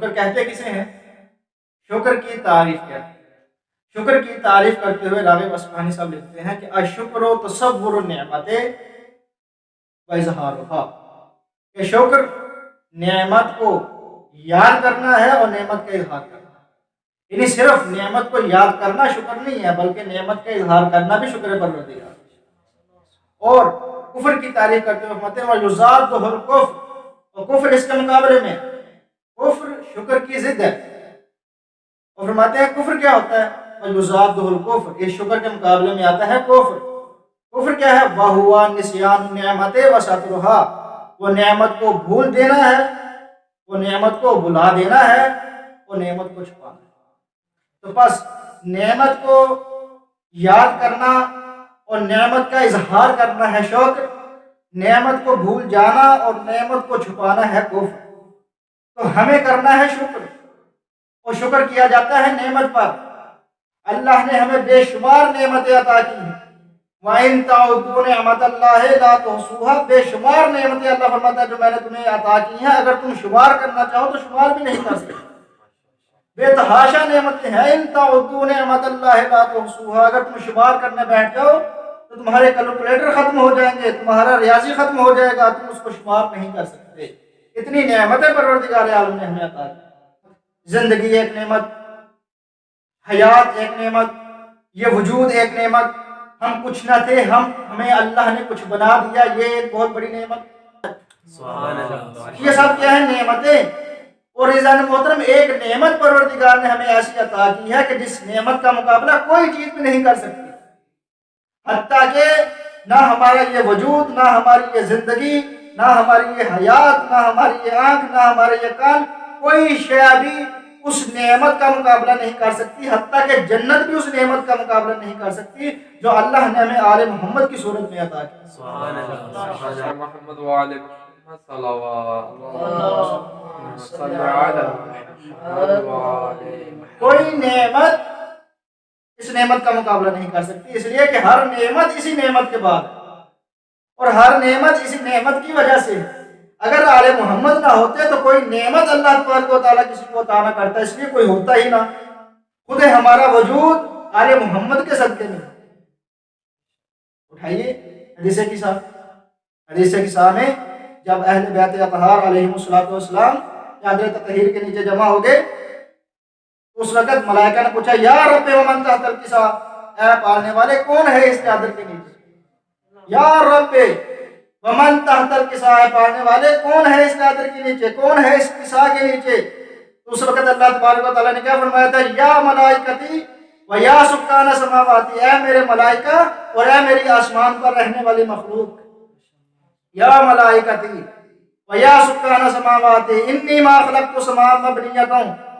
شکر کہتے کسے ہیں؟ شکر کی تعریف کیا؟ شکر کی تعریف کرتے ہوئے راغب اصفہانی صاحب لکھتے ہیں کہ الشکر و تصور النعمت و اظہارها، کہ شکر نعمت کو یاد کرنا ہے اور نعمت کا اظہار کرنا ہے۔ یعنی صرف نعمت کو یاد کرنا شکر نہیں ہے، بلکہ نعمت کا اظہار کرنا بھی شکر پروردگار۔ اور کفر کی تعریف کرتے ہوئے فرماتے ہیں وَيُزَادُهُ الْكُفْرُ، اور کفر اس کے مقابلے میں، کفر شکر کی ضد ہے۔ اور فرماتے ہیں کفر کیا ہوتا ہے؟ وَيُزَادُهُ الْكُفْرُ، اس شکر کے مقابلے میں آتا ہے کفر۔ کفر کیا ہے؟ وَهُوَ نِسْيَانُ النِّعْمَةِ وَسَتْرُهَا، وہ نعمت کو بھول دینا ہے، وہ نعمت کو بھلا دینا ہے، وہ نعمت کو چھپانا ہے۔ تو بس نعمت کو یاد کرنا اور نعمت کا اظہار کرنا ہے شکر، نعمت کو بھول جانا اور نعمت کو چھپانا ہے کفر۔ تو ہمیں کرنا ہے شکر، اور شکر کیا جاتا ہے نعمت پر۔ اللہ نے ہمیں بے شمار نعمتیں عطا کی ہیں، وَإِن تَعُدُّوا نِعْمَتَ اللَّهِ لَا تُحْصُوهَا، بے شمار نعمتیں اللہ فرماتا ہے جو میں نے تمہیں عطا کی ہیں، اگر تم شمار کرنا چاہو تو شمار بھی نہیں کر سکتے، بے تحاشا نعمتیں ہیں۔ إِن تَعُدُّوا نِعْمَتَ اللَّهِ لَا تُحْصُوهَا، اگر تم شمار کرنے بیٹھ جاؤ تو تمہارے کیلکولیٹر ختم ہو جائیں گے، تمہارا ریاضی ختم ہو جائے گا، تم اس کو شمار نہیں کر سکتے۔ اتنی نعمتیں پروردگار عالم نے ہمیں عطا کی۔ زندگی ایک نعمت، حیات ایک نعمت، یہ وجود ایک نعمت، ہم کچھ نہ تھے، ہمیں اللہ نے کچھ بنا دیا، یہ ایک بہت بڑی نعمت۔ سبحان اللہ۔ یہ سب کیا ہے؟ نعمتیں۔ اور رضوان محترم، ایک نعمت پروردگار نے ہمیں ایسی عطا کی ہے کہ جس نعمت کا مقابلہ کوئی چیز بھی نہیں کر سکتی، حتیٰ کہ نہ ہمارا یہ وجود، نہ ہماری یہ زندگی، نہ ہماری یہ حیات، نہ ہماری یہ آنکھ، نہ ہمارے یہ کان، کوئی شے بھی اس نعمت کا مقابلہ نہیں کر سکتی، حتیٰ کہ جنت بھی اس نعمت کا مقابلہ نہیں کر سکتی جو اللہ نے ہمیں آل محمد کی صورت میں عطا کی۔ سبحان اللہ۔ محمد وعلی محمد صلوات اللہ صلی علی محمد وعلی محمد۔ کوئی نعمت اس نعمت کا مقابلہ نہیں کر سکتی، اس لیے کہ ہر نعمت اسی نعمت کے بعد ہے، اور ہر نعمت اسی نعمت کی وجہ سے ہے۔ اگر آل محمد نہ ہوتے تو کوئی نعمت اللہ تبارک و تعالیٰ کسی کو عطا نہ کرتا، اس لیے کوئی ہوتا ہی نہ۔ خود ہمارا وجود آل محمد کے صدقے میں۔ اٹھائیے حدیث قصہ میں جب اہل بیت اطہار علیہم السلام چادر تطہیر کے نیچے جمع ہو گئے، اس وقت ملائکہ نے پوچھا یا رب ومن تحت الکسا، اے پالنے والے کون ہے اس چادر کے نیچے؟ یا رب ومن تحت الکسا، اے پالنے والے کون ہے اس چادر کے نیچے، کون ہے اس کسا کے نیچے؟ تو اس وقت اللہ تبارک و تعالیٰ نے کیا فرمایا تھا؟ یا ملائکتی و یا سکان سماواتی، اے میرے ملائکہ اور اے میری آسمان پر رہنے والی مخلوق، یا ملائکتی و یا سکان سماواتی انی ما خلقت سماء مبنیۃ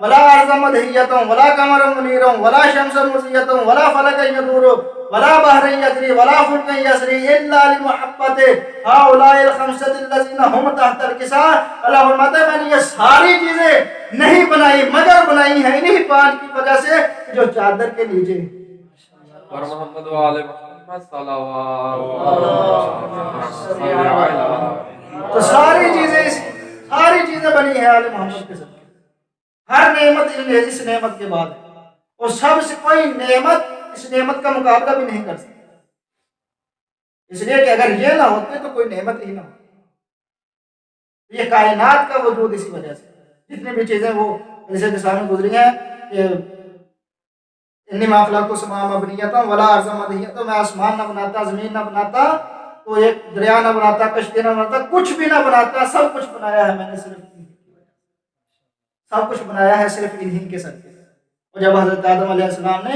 ولا ارض مدحیۃ ولا قمر منیر ولا شمس مضیۃ ولا فلک یدور ولا بحر یجری ولا فلک یسری الا لمحبت هؤلاء الخمسۃ الذین هم تحت الکساء۔ اللہ فرماتا ہے میں نے یہ ساری چیزیں نہیں بنائی مگر بنائی ہیں انہی پانچ کی وجہ سے جو چادر کے نیچے۔ اور محمد وعلی محمد صلوات اللہ صلی علی۔ تو ساری چیزیں بنی ہیں آل محمد کے صدقے، ہر نعمت اس نعمت کے بعد ہے، اور سب سے کوئی نعمت اس نعمت کا مقابلہ بھی نہیں کر سکتی، اس لیے کہ اگر یہ نہ ہوتے تو کوئی نعمت ہی نہ ہوتی۔ یہ کائنات کا وجود اسی وجہ سے، جتنی بھی چیزیں وہ جیسے کے سامنے گزری ہیں کہ انی ما خلقت السماء مبنیۃ ولا ارض مدحیۃ، میں آسمان نہ بناتا، زمین نہ بناتا، تو ایک دریا نہ بناتا، کشتی نہ بناتا، کچھ بھی نہ بناتا، سب کچھ بنایا ہے میں نے صرف سب کچھ بنایا ہے صرف انہی کے صدقے۔ اور جب حضرت آدم علیہ السلام نے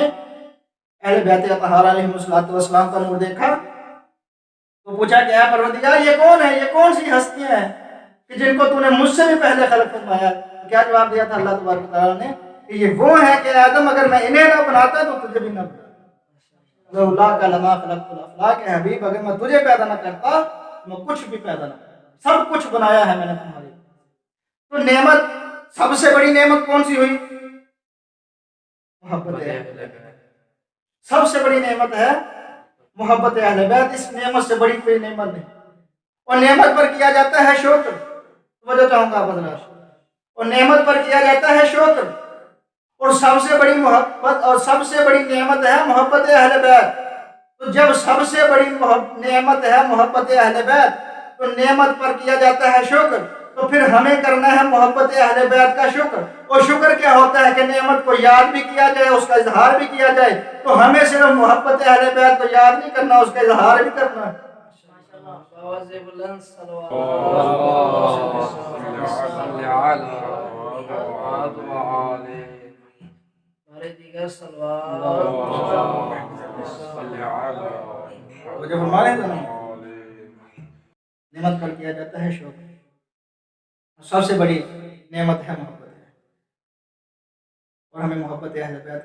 اہل بیت اطہار علیہم السلام کا نور دیکھا تو پوچھا کہ اے پروردگار یہ کون ہے، یہ کون سی ہستیاں ہیں کہ جن کو تو نے مجھ سے بھی پہلے خلق فرمایا؟ کیا جواب دیا تھا اللہ تبارک تعالیٰ نے کہ یہ وہ ہیں کہ آدم اگر میں انہیں نہ بناتا تو تجھے بھی نہ بناتا، لولا کا لما خلقت الافلاک، کہ حبیب اگر میں تجھے پیدا نہ کرتا میں کچھ بھی پیدا نہ کرتا، سب کچھ بنایا ہے میں نے تمہارے لیے۔ تو نعمت سب سے بڑی نعمت کون سی ہوئی؟ محبت اہل بیت۔ سب سے بڑی نعمت ہے محبت اہل بیت، اس نعمت سے بڑی کوئی نعمت نہیں۔ اور نعمت پر کیا جاتا ہے شکر، وجہ چاہوں گا بدلا، اور نعمت پر کیا جاتا ہے شکر، اور سب سے بڑی محبت اور سب سے بڑی نعمت ہے محبت اہل بیت۔ تو جب سب سے بڑی نعمت ہے محبت اہل بیت، تو نعمت پر کیا جاتا ہے شکر، تو پھر ہمیں کرنا ہے محبت اہل بیت کا شکر۔ اور شکر کیا ہوتا ہے کہ نعمت کو یاد بھی کیا جائے، اس کا اظہار بھی کیا جائے۔ تو ہمیں صرف محبت اہل بیت کو یاد نہیں کرنا، اس کا اظہار بھی کرنا ہے۔ وہ جو فرما رہے ہیں نعمت پر کیا جاتا ہے شکر، سب سے بڑی نعمت ہے محبت، اور ہمیں محبت اہل بیت